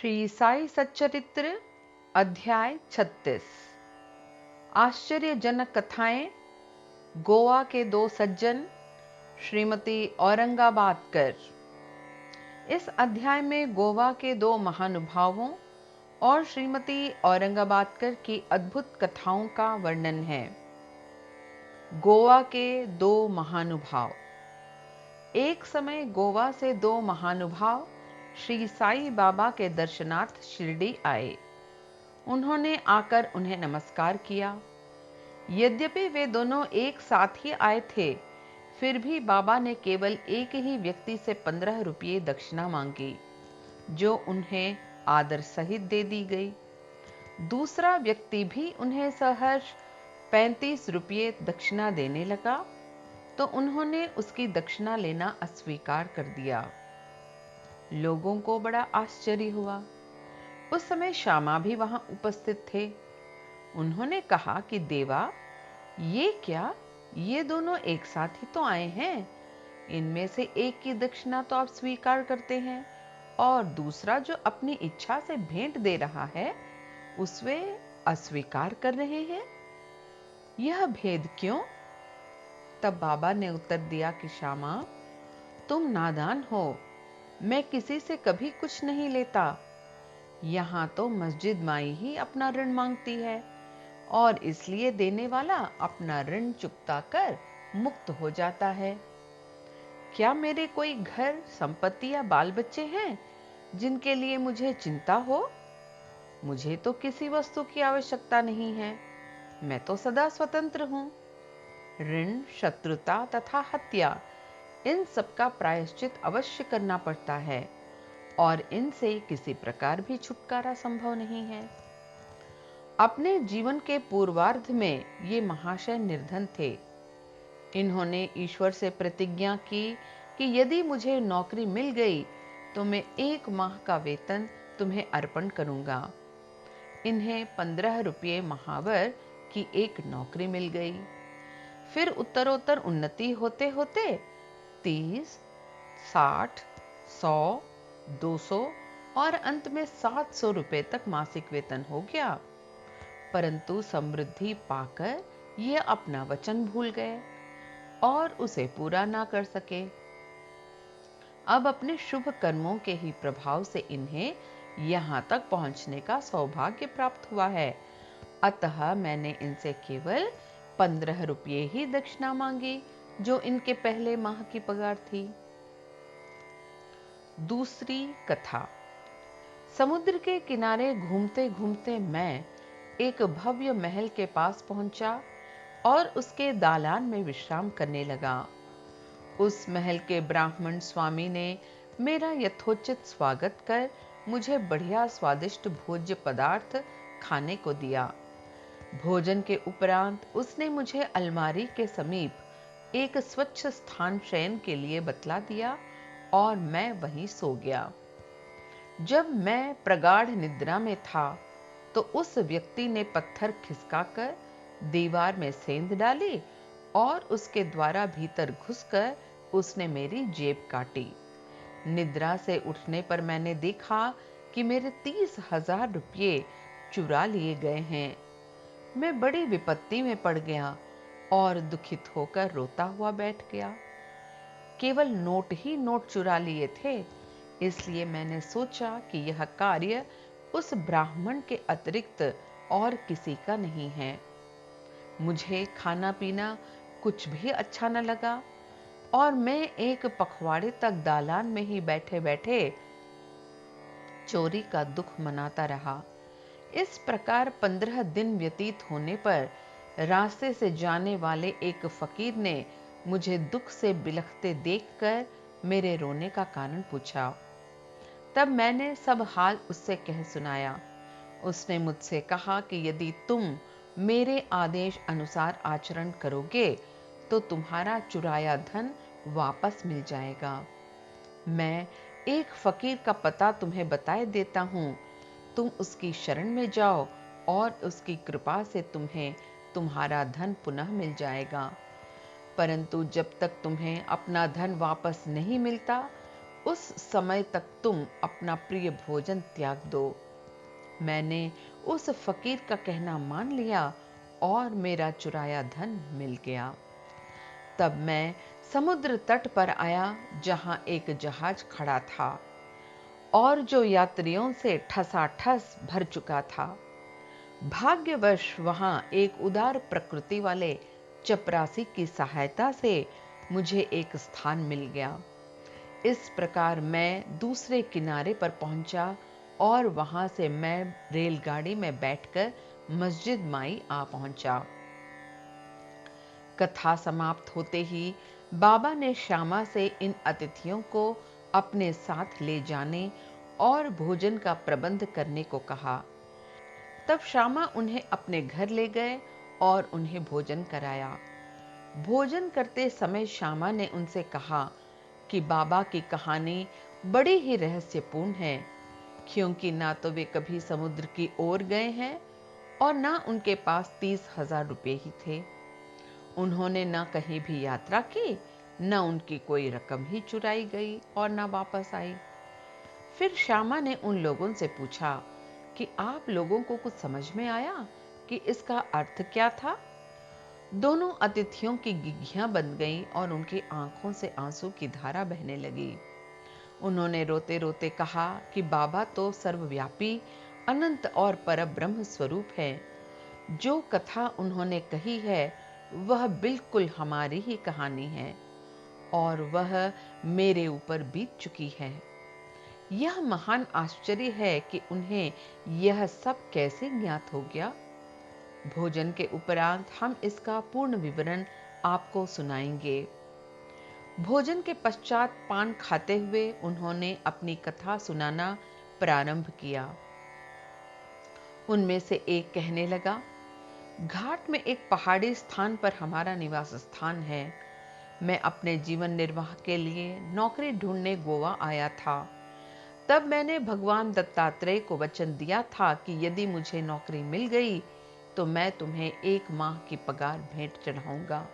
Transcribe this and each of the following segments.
श्री साई सच्चरित्र अध्याय 36। आश्चर्यजनक कथाएं। गोवा के दो सज्जन श्रीमती औरंगाबादकर। इस अध्याय में गोवा के दो महानुभावों और श्रीमती औरंगाबादकर की अद्भुत कथाओं का वर्णन है। गोवा के दो महानुभाव। एक समय गोवा से दो महानुभाव श्री साई बाबा के दर्शनार्थ शिरडी आए। उन्होंने आकर उन्हें नमस्कार किया। यद्यपि वे दोनों एक साथ ही आए थे, फिर भी बाबा ने केवल एक ही व्यक्ति से 15 रुपये दक्षिणा मांगी, जो उन्हें आदर सहित दे दी गई। दूसरा व्यक्ति भी उन्हें सहर्ष 35 रुपये दक्षिणा देने लगा, तो उन्होंने उसकी दक्षिणा लेना अस्वीकार कर दिया। लोगों को बड़ा आश्चर्य हुआ। उस समय श्यामा भी वहां उपस्थित थे। उन्होंने कहा कि देवा, ये क्या, ये दोनों एक साथ ही तो आए हैं। इनमें से एक की दक्षिणा तो आप स्वीकार करते हैं और दूसरा जो अपनी इच्छा से भेंट दे रहा है उसे अस्वीकार कर रहे हैं। यह भेद क्यों? तब बाबा ने उत्तर दिया कि श्यामा, तुम नादान हो। मैं किसी से कभी कुछ नहीं लेता। यहाँ तो मस्जिद माई ही अपना ऋण मांगती है और इसलिए देने वाला अपना ऋण चुकता कर मुक्त हो जाता है। क्या मेरे कोई घर, संपत्ति या बाल बच्चे हैं जिनके लिए मुझे चिंता हो? मुझे तो किसी वस्तु की आवश्यकता नहीं है। मैं तो सदा स्वतंत्र हूं। ऋण, शत्रुता तथा हत्या, इन सब का प्रायश्चित अवश्य करना पड़ता है और इनसे किसी प्रकार भी छुटकारा संभव नहीं है। अपने जीवन के पूर्वार्ध में ये महाशय निर्धन थे। इन्होंने ईश्वर से प्रतिज्ञा की कि यदि मुझे नौकरी मिल गई तो मैं 1 माह का वेतन तुम्हें अर्पण करूंगा। इन्हें 15 रुपये महावर की एक नौकरी मिल गई। फिर उत्तरोत्तर उन्नति होते होते 30, 60, 100, 200 और अंत में 700 रुपए तक मासिक वेतन हो गया। परंतु समृद्धि पाकर ये अपना वचन भूल गए और उसे पूरा ना कर सके। अब अपने शुभ कर्मों के ही प्रभाव से इन्हें यहाँ तक पहुँचने का सौभाग्य प्राप्त हुआ है। अतः मैंने इनसे केवल 15 रुपये ही दक्षिणा मांगी, जो इनके पहले माह की पगार थी। दूसरी कथा। समुद्र के किनारे घूमते घूमते मैं एक भव्य महल के पास पहुंचा और उसके दालान में विश्राम करने लगा। उस महल के ब्राह्मण स्वामी ने मेरा यथोचित स्वागत कर मुझे बढ़िया स्वादिष्ट भोज्य पदार्थ खाने को दिया। भोजन के उपरांत उसने मुझे अलमारी के समीप एक स्वच्छ स्थान शयन के लिए बतला दिया और मैं वहीं सो गया। जब मैं प्रगाढ़ निद्रा में था तो उस व्यक्ति ने पत्थर खिसकाकर दीवार में सेंध डाली और उसके द्वारा भीतर घुसकर उसने मेरी जेब काटी। निद्रा से उठने पर मैंने देखा कि मेरे 30,000 रुपये चुरा लिए गए हैं। मैं बड़ी विपत्ति में पड़ गया और दुखित होकर रोता हुआ बैठ गया। केवल नोट ही नोट चुरा लिए थे, इसलिए मैंने सोचा कि यह कार्य उस ब्राह्मण के अतिरिक्त और किसी का नहीं है। मुझे खाना पीना कुछ भी अच्छा न लगा और मैं एक पखवाड़े तक दालान में ही बैठे बैठे चोरी का दुख मनाता रहा। इस प्रकार 15 दिन व्यतीत होने पर रास्ते से जाने वाले एक फकीर ने मुझे दुख से बिलखते देखकर मेरे रोने का कारण पूछा। तब मैंने सब हाल उससे कह सुनाया। उसने मुझसे कहा कि यदि तुम मेरे आदेश अनुसार आचरण करोगे तो तुम्हारा चुराया धन वापस मिल जाएगा। मैं एक फकीर का पता तुम्हें बताए देता हूं। तुम उसकी शरण में जाओ और उसकी कृपा से तुम्हें तुम्हारा धन पुनः मिल जाएगा। परंतु जब तक तुम्हें अपना धन वापस नहीं मिलता, उस समय तक तुम अपना प्रिय भोजन त्याग दो। मैंने उस फकीर का कहना मान लिया और मेरा चुराया धन मिल गया। तब मैं समुद्र तट पर आया जहां एक जहाज खड़ा था और जो यात्रियों से ठसाठस भर चुका था। भाग्यवश वहां एक उदार प्रकृति वाले चपरासी की सहायता से मुझे एक स्थान मिल गया। इस प्रकार मैं दूसरे किनारे पर पहुंचा और वहां से मैं रेलगाड़ी में बैठकर मस्जिद माई आ पहुंचा। कथा समाप्त होते ही बाबा ने श्यामा से इन अतिथियों को अपने साथ ले जाने और भोजन का प्रबंध करने को कहा। तब श्यामा उन्हें अपने घर ले गए और उन्हें भोजन कराया। भोजन करते समय श्यामा ने उनसे कहा कि बाबा की कहानी बड़ी ही रहस्यपूर्ण है, क्योंकि ना तो वे कभी समुद्र की ओर गए हैं और ना उनके पास 30,000 रुपए ही थे। उन्होंने ना कहीं भी यात्रा की, ना उनकी कोई रकम ही चुराई गई और ना वापस आई। फिर श्यामा ने उन लोगों से पूछा कि आप लोगों को कुछ समझ में आया कि इसका अर्थ क्या था? दोनों अतिथियों की गिग्घियां बंद गईं और उनकी आंखों से आंसू की धारा बहने लगी। उन्होंने रोते रोते कहा कि बाबा तो सर्वव्यापी, अनंत और परब्रह्म स्वरूप है। जो कथा उन्होंने कही है वह बिल्कुल हमारी ही कहानी है और वह मेरे ऊपर बीत चुकी है। यह महान आश्चर्य है कि उन्हें यह सब कैसे ज्ञात हो गया। भोजन के उपरांत हम इसका पूर्ण विवरण आपको सुनाएंगे। भोजन के पश्चात पान खाते हुए उन्होंने अपनी कथा सुनाना प्रारंभ किया। उनमें से एक कहने लगा, घाट में एक पहाड़ी स्थान पर हमारा निवास स्थान है। मैं अपने जीवन निर्वाह के लिए नौकरी ढूंढने गोवा आया था। तब मैंने भगवान दत्तात्रेय को वचन दिया था कि यदि मुझे नौकरी मिल गई तो मैं तुम्हें 1 माह की पगार भेंट चढ़ाऊंगा।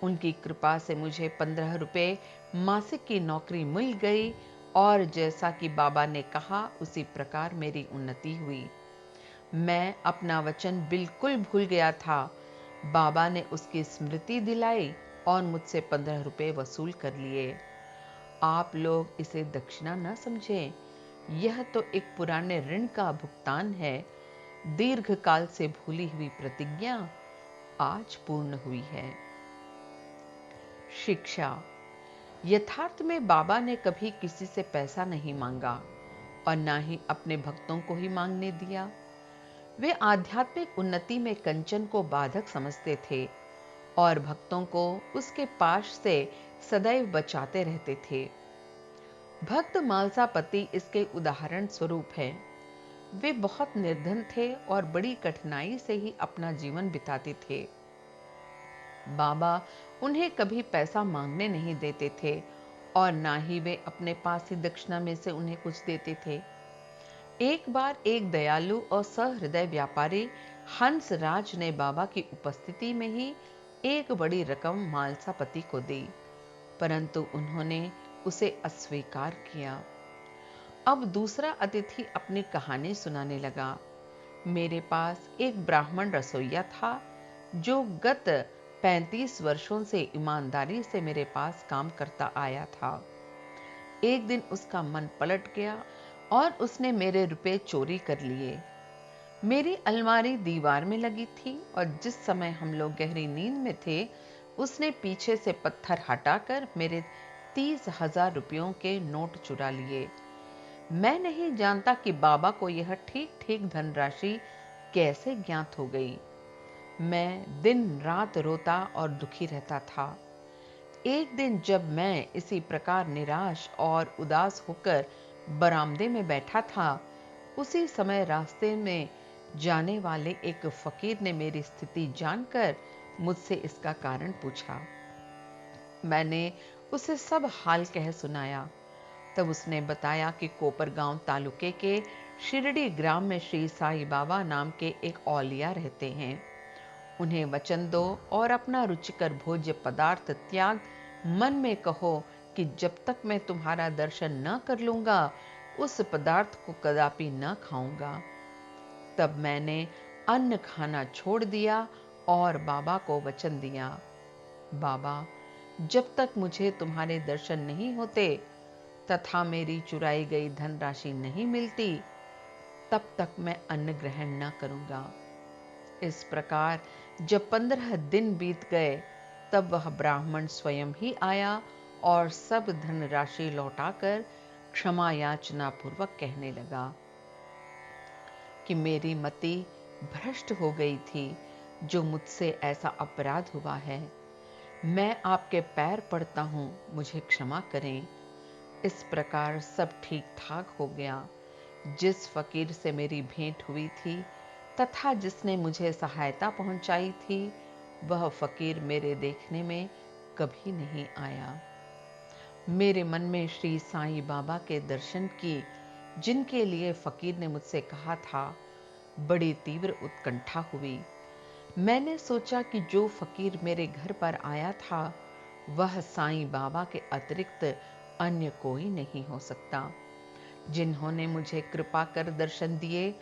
उनकी कृपा से मुझे 15 रुपए मासिक की नौकरी मिल गई और जैसा कि बाबा ने कहा उसी प्रकार मेरी उन्नति हुई। मैं अपना वचन बिल्कुल भूल गया था। बाबा ने उसकी स्मृति दिलाई और मुझसे 15 रुपए वसूल कर लिए। आप लोग इसे दक्षिणा न समझें, यह तो एक पुराने ऋण का भुगतान है। दीर्घ काल से भूली हुई प्रतिज्ञा आज पूर्ण हुई है। शिक्षा। यथार्थ में बाबा ने कभी किसी से पैसा नहीं मांगा और ना ही अपने भक्तों को ही मांगने दिया। वे आध्यात्मिक उन्नति में कंचन को बाधक समझते थे और भक्तों को उसके पाश से सदैव बचाते रहते थे। भक्त मालसापति इसके उदाहरण स्वरूप है। वे बहुत निर्धन थे और बड़ी कठिनाई से ही अपना जीवन बिताते थे। बाबा उन्हें कभी पैसा मांगने नहीं देते थे और ना ही वे अपने पास ही दक्षिणा में से उन्हें कुछ देते थे। एक बार एक दयालु और सहृदय व्यापारी हंसराज ने बाबा की उपस्थिति में ही एक बड़ी रकम मालसापति को दी, परंतु उन्होंने उसे अस्वीकार किया। अब दूसरा अतिथि अपनी कहानी सुनाने लगा। मेरे पास एक ब्राह्मण रसोइया था जो गत 35 वर्षों से ईमानदारी से मेरे पास काम करता आया था। एक दिन उसका मन पलट गया और उसने मेरे रुपए चोरी कर लिए। मेरी अलमारी दीवार में लगी थी और जिस समय हम लोग गहरी नींद में थे, उसने पीछे से पत्थर हटाकर मेरे 30,000 रुपयों के नोट चुरा लिए। मैं नहीं जानता कि बाबा को यह ठीक ठीक धनराशि कैसे ज्ञात हो गई। मैं दिन रात रोता और दुखी रहता था। एक दिन जब मैं इसी प्रकार निराश और उदास होकर बरामदे में बैठा था, उसी समय रास्ते में जाने वाले एक फकीर ने मेरी स्थिति जानकर मुझसे इसका कारण पूछा। मैंने उसे सब हाल कह सुनाया। तब उसने बताया कि कोपरगांव तालुके के शिरडी ग्राम में श्री साईं बाबा नाम के एक औलिया रहते हैं। उन्हें वचन दो और अपना रुचिकर भोज्य पदार्थ त्याग मन में कहो कि कि जब तक मैं तुम्हारा दर्शन न कर लूंगा उस पदार्थ को कदापि न खाऊंगा। तब मैंने अन्न खाना छोड़ दिया और बाबा को वचन दिया, बाबा, जब तक मुझे तुम्हारे दर्शन नहीं होते तथा मेरी चुराई गई धनराशि नहीं मिलती, तब तक मैं अन्न ग्रहण न करूंगा। इस प्रकार जब 15 दिन बीत गए, तब वह ब्राह्मण स्वयं ही आया और सब धनराशि लौटाकर क्षमा याचना पूर्वक कहने लगा कि मेरी मति भ्रष्ट हो गई थी, जो मुझसे ऐसा अपराध हुआ है। मैं आपके पैर पड़ता हूं, मुझे क्षमा करें। इस प्रकार सब ठीक ठाक हो गया। जिस फकीर से मेरी भेंट हुई थी तथा जिसने मुझे सहायता पहुंचाई थी, वह फकीर मेरे देखने में कभी नहीं आया। मेरे मन में श्री साईं बाबा के दर्शन की, जिनके लिए फकीर ने मुझसे कहा था, बड़ी तीव्र उत्कंठा हुई। मैंने सोचा कि जो फकीर मेरे घर पर आया था वह साईं बाबा के अतिरिक्त अन्य कोई नहीं हो सकता। जिन्होंने मुझे कृपा कर दर्शन दिए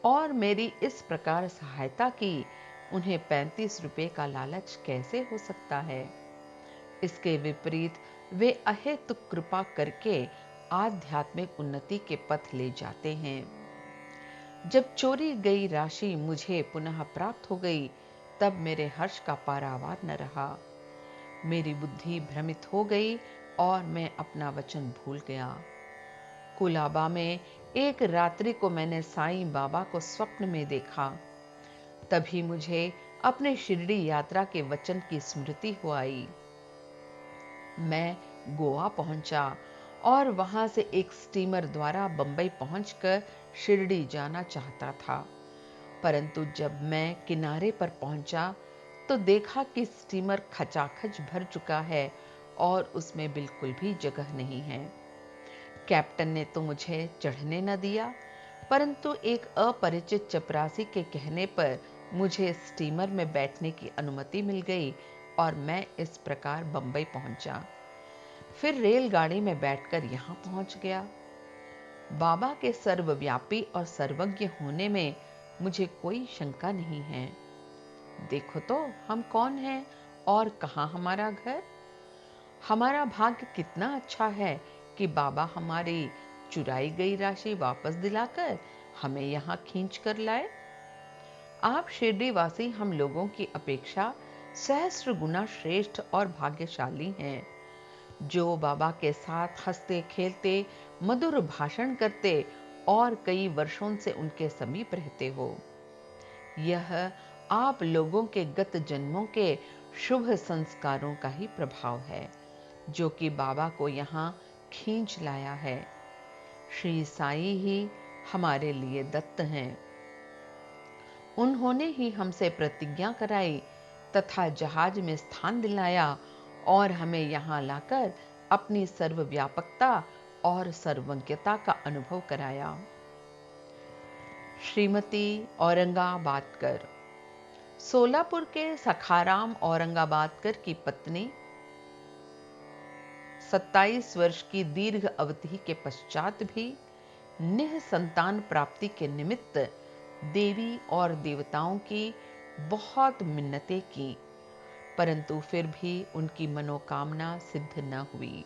और मेरी इस प्रकार सहायता की, उन्हें 35 रुपए का लालच कैसे हो सकता है। इसके विपरीत वे अहेतुक कृपा करके आध्यात्मिक उन्नति के पथ ले जाते हैं। जब चोरी गई राशि मुझे पुनः प्राप्त हो गई, तब मेरे हर्ष का पारावार न रहा। मेरी बुद्धि भ्रमित हो गई और मैं अपना वचन भूल गया। कुलाबा में एक रात्रि को मैंने साईं बाबा को स्वप्न में देखा। तभी मुझे अपने शिरडी यात्रा के वचन की स्मृति हो आई। मैं गोवा पहुंचा और वहां से एक स्टीमर द्वारा बंबई पहुंचकर शिरडी जाना चाहता था। परंतु जब मैं किनारे पर पहुंचा तो देखा कि स्टीमर खचाखच भर चुका है और उसमें बिल्कुल भी जगह नहीं है। कैप्टन ने तो मुझे चढ़ने न दिया, परंतु एक अपरिचित चपरासी के कहने पर मुझे स्टीमर में बैठने की अनुमति मिल गई और मैं इस प्रकार बंबई पहुंचा। फिर रेलगाड़ी में बैठकर यहां पहुंच गया। बाबा के सर्वव्यापी और सर्वज्ञ होने में मुझे कोई शंका नहीं है। देखो तो हम कौन हैं और कहां हमारा घर। हमारा भाग्य कितना अच्छा है कि बाबा हमारी चुराई गई राशि वापस दिलाकर हमें यहां खींच कर लाए। आप शिरडी वासी हम लोगों की अपेक्षा सहस्र गुना श्रेष्ठ और भाग्यशाली हैं, जो बाबा के साथ हंसते खेलते मधुर भाषण करते और कई वर्षों से उनके समीप रहते हो। यह आप लोगों के गत जन्मों के शुभ संस्कारों का ही प्रभाव है, जो कि बाबा को यहाँ खींच लाया है। श्री साई ही हमारे लिए दत्त हैं। उन्होंने ही हमसे प्रतिज्ञा कराई तथा जहाज में स्थान दिलाया और हमें यहाँ लाकर अपनी सर्वव्यापकता और सर्वज्ञता का अनुभव कराया। श्रीमती औरंगाबादकर, सोलापुर के सखाराम औरंगाबादकर की पत्नी 27 वर्ष की दीर्घ अवधि के पश्चात भी निःसंतान प्राप्ति के निमित्त देवी और देवताओं की बहुत मिन्नतें की, परंतु फिर भी उनकी मनोकामना सिद्ध न हुई।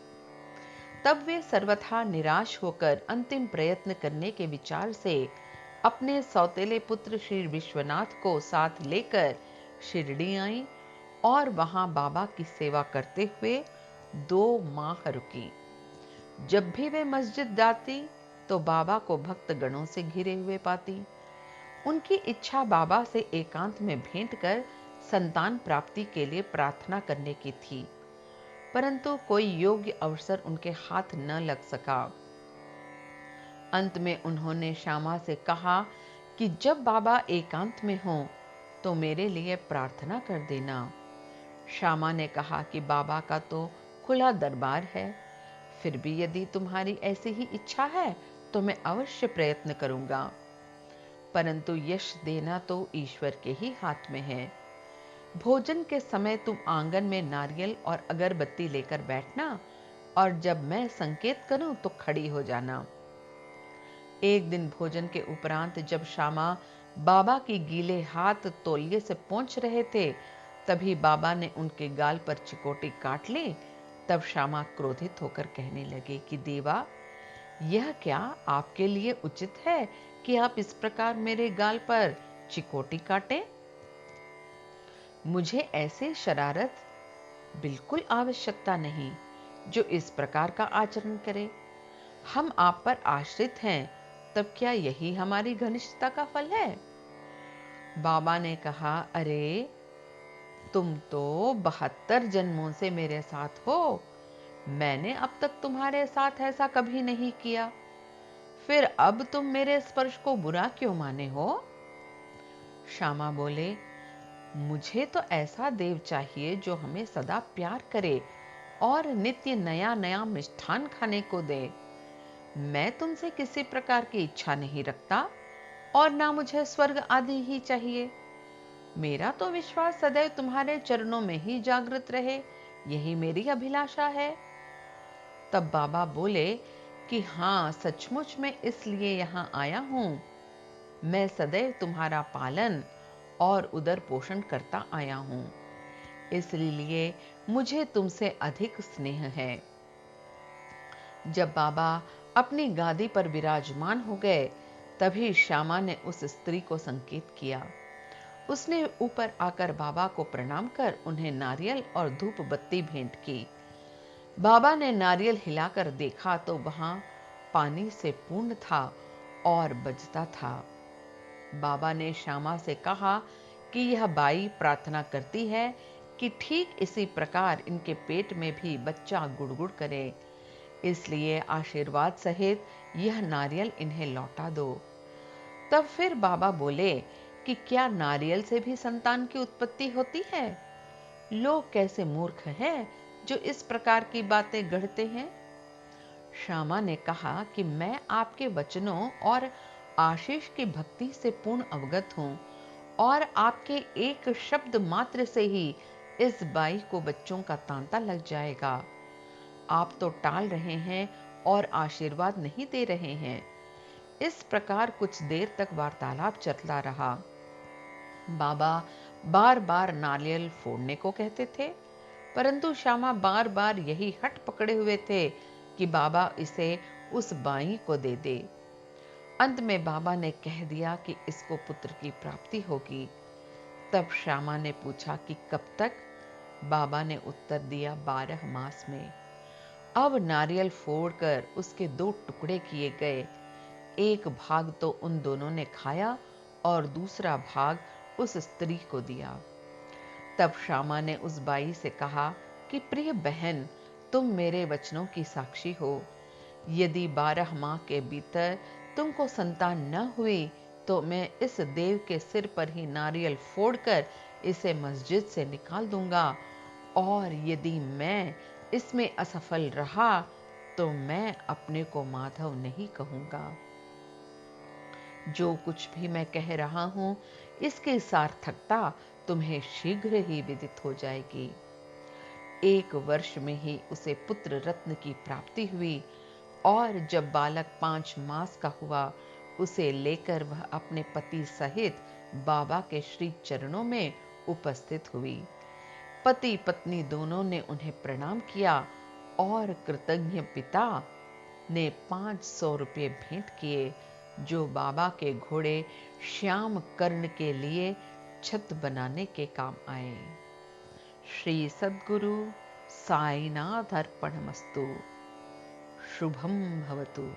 तब वे सर्वथा निराश होकर अंतिम प्रयत्न करने के विचार से अपने सौतेले पुत्र श्री विश्वनाथ को साथ लेकर शिरडी आई और वहां बाबा की सेवा करते हुए 2 माह रुकी। जब भी वे मस्जिद जाती तो बाबा को भक्त गणों से घिरे हुए पाती। उनकी इच्छा बाबा से एकांत में भेंट कर संतान प्राप्ति के लिए प्रार्थना करने की थी, परंतु कोई योग्य अवसर उनके हाथ न लग सका। अंत में उन्होंने श्यामा से कहा कि जब बाबा एकांत में हों तो मेरे लिए प्रार्थना कर देना। श्यामा ने कहा कि बाबा का तो खुला दरबार है, फिर भी यदि तुम्हारी ऐसी ही इच्छा है तो मैं अवश्य प्रयत्न करूंगा, परंतु यश देना तो ईश्वर के ही हाथ में है। भोजन के समय तुम आंगन में नारियल और अगरबत्ती लेकर बैठना और जब मैं संकेत करूं तो खड़ी हो जाना। एक दिन भोजन के उपरांत जब श्यामा बाबा की गीले हाथ तौलिए से पोंछ रहे थे, तभी बाबा ने उनके गाल पर चिकोटी काट ली। तब श्यामा क्रोधित होकर कहने लगे कि देवा, यह क्या आपके लिए उचित है कि आप इस प्रकार मेरे गाल पर चिकोटी काटें? मुझे ऐसे शरारत बिल्कुल आवश्यकता नहीं जो इस प्रकार का आचरण करे। हम आप पर आश्रित हैं, तब क्या यही हमारी घनिष्ठता का फल है? बाबा ने कहा, अरे तुम तो 72 जन्मों से मेरे साथ हो। मैंने अब तक तुम्हारे साथ ऐसा कभी नहीं किया, फिर अब तुम मेरे स्पर्श को बुरा क्यों माने हो? श्यामा बोले, मुझे तो ऐसा देव चाहिए जो हमें सदा प्यार करे और नित्य नया नया मिष्ठान खाने को दे। मैं तुमसे किसी प्रकार की इच्छा नहीं रखता और ना मुझे स्वर्ग आदि ही चाहिए। मेरा तो विश्वास सदैव तुम्हारे चरणों में ही जागृत रहे, यही मेरी अभिलाषा है। तब बाबा बोले कि हाँ, सचमुच मैं इसलिए यहाँ आया हूँ। मैं सदैव तुम्हारा पालन और उदर पोषण करता आया हूँ, इसलिए मुझे तुमसे अधिक स्नेह है। जब बाबा अपनी गादी पर विराजमान हो गए, तभी श्यामा ने उस स्त्री को संकेत किया। उसने ऊपर आकर बाबा को प्रणाम कर उन्हें नारियल और धूप बत्ती भेंट की। बाबा ने नारियल हिलाकर देखा तो वहां पानी से पूर्ण था और बजता था। बाबा ने श्यामा से कहा कि यह बाई प्रार्थना करती है कि ठीक इसी प्रकार इनके पेट में भी बच्चा गुड़गुड़ करे, इसलिए आशीर्वाद सहित यह नारियल इन्हें लौटा दो। तब फिर बाबा बोले कि क्या नारियल से भी संतान की उत्पत्ति होती है? लोग कैसे मूर्ख हैं जो इस प्रकार की बातें गढ़ते हैं। श्यामा ने कहा कि मैं आपके वचनों और आशीष की भक्ति से पूर्ण अवगत हूं और आपके एक शब्द मात्र से ही इस बाई को बच्चों का तांता लग जाएगा। आप तो टाल रहे हैं और आशीर्वाद नहीं दे रहे हैं। इस प्रकार कुछ देर तक वार्तालाप चलता रहा। बाबा बार बार नारियल फोड़ने को कहते थे, परंतु श्यामा बार बार यही हट पकड़े हुए थे कि बाबा इसे उस बाई को दे दे। अंत में बाबा ने कह दिया कि इसको पुत्र की प्राप्ति होगी। तब श्यामा ने पूछा कि कब तक? बाबा ने उत्तर दिया, 12 मास में। अब नारियल फोड़कर उसके 2 टुकड़े किए गए। एक भाग तो उन दोनों ने खाया और दूसरा भाग उस स्त्री को दिया। तब श्यामा ने उस बाई से कहा कि प्रिय बहन, तुम मेरे वचनों की साक्षी हो। यदि 12 माह के भीतर तुमको संतान न हुई तो मैं इस देव के सिर पर ही नारियल फोड़कर इसे मस्जिद से निकाल दूंगा, और यदि मैं इसमें असफल रहा तो मैं अपने को माधव नहीं कहूंगा। जो कुछ भी मैं कह रहा हूं, इसकी सार्थकता तुम्हें शीघ्र ही विदित हो जाएगी। 1 वर्ष में ही उसे पुत्र रत्न की प्राप्ति हुई, और जब बालक 5 मास का हुआ, उसे लेकर वह अपने पति सहित बाबा के श्री चरणों में उपस्थित हुई। पति पत्नी दोनों ने उन्हें प्रणाम किया और कृतज्ञ पिता ने 500 रुपये भेंट किए, जो बाबा के घोड़े श्याम कर्ण के लिए छत बनाने के काम आए। श्री सद्गुरु साईनाथ अर्पणमस्तु। शुभम भवतु।